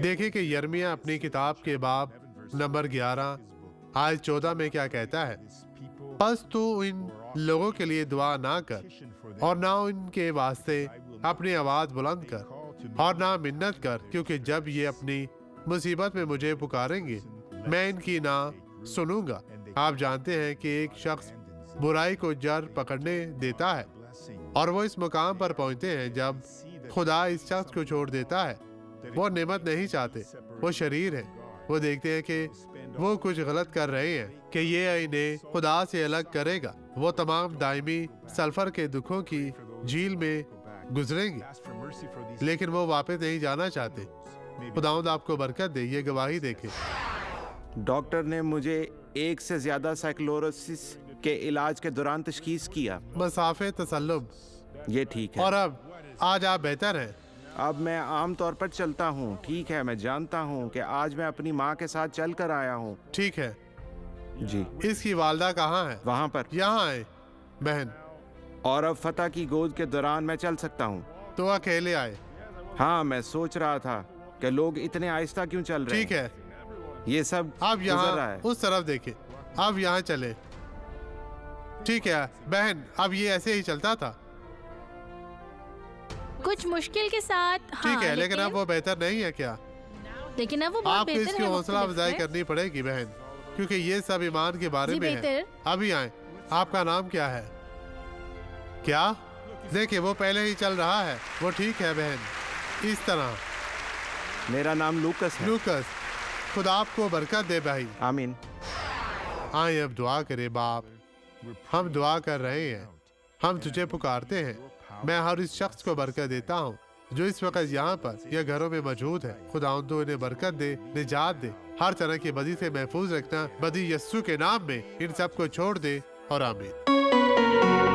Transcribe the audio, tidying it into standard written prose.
देखिए कि यिर्मयाह अपनी किताब के बाब नंबर 11 आयत 14 में क्या कहता है। बस तू इन लोगों के लिए दुआ ना कर और ना उनके वास्ते अपनी आवाज बुलंद कर और ना मिन्नत कर, क्योंकि जब ये अपनी मुसीबत में मुझे पुकारेंगे मैं इनकी ना सुनूंगा। आप जानते हैं कि एक शख्स बुराई को जड़ पकड़ने देता है और वो इस मुकाम पर पहुंचते हैं जब खुदा इस शख्स को छोड़ देता है। वो नेमत नहीं चाहते, वो शरीर है। वो देखते हैं कि वो कुछ गलत कर रहे हैं कि ये इन्हें खुदा से अलग करेगा। वो तमाम दायमी सल्फर के दुखों की झील में गुजरेंगे, लेकिन वो वापस नहीं जाना चाहते। खुदावंद आपको बरकत दे। ये गवाही देखे। डॉक्टर ने मुझे 1 से ज्यादा साइक्लोरोसिस के इलाज के दौरान तशखीस किया। मसाफे तसल्लुब। ये ठीक है। और अब आज आप बेहतर हैं। अब मैं आम तौर पर चलता हूँ। ठीक है, मैं जानता हूँ कि आज मैं अपनी माँ के साथ चल कर आया हूँ। ठीक है जी। इसकी वालदा कहाँ है? वहाँ पर। यहाँ आए बहन। और अब फतह की गोद के दौरान मैं चल सकता हूँ। तो अकेले आए? हाँ, मैं सोच रहा था कि लोग इतने आहिस्ता क्यों चल रहे हैं। ठीक है, ये सब अब यहाँ उस तरफ देखे। अब यहाँ चले। ठीक है बहन, अब ये ऐसे ही चलता था कुछ मुश्किल के साथ। हाँ, ठीक है, लेकिन अब वो बेहतर नहीं है क्या? लेकिन अब वो बहुत आपको बेहतर इसकी है, हौसला मुख्तलिफ अफजाई है। करनी पड़ेगी बहन, क्योंकि ये सब ईमान के बारे जी में है। बेहतर। अभी आए। आपका नाम क्या है? क्या? देखिए वो पहले ही चल रहा है। वो ठीक है बहन, इस तरह। मेरा नाम लूकस है। लूकस, खुदा आपको बरकत दे भाई। आमीन। आए अब दुआ करे बाप। हम दुआ कर रहे हैं, हम तुझे पुकारते हैं। मैं हर इस शख्स को बरकत देता हूँ जो इस वक्त यहाँ पर या घरों में मौजूद है। खुदा तो इन्हें बरकत दे, निजात दे, हर तरह की बदी से महफूज रखना। बदी यस्सु के नाम में इन सब को छोड़ दे और आमीन।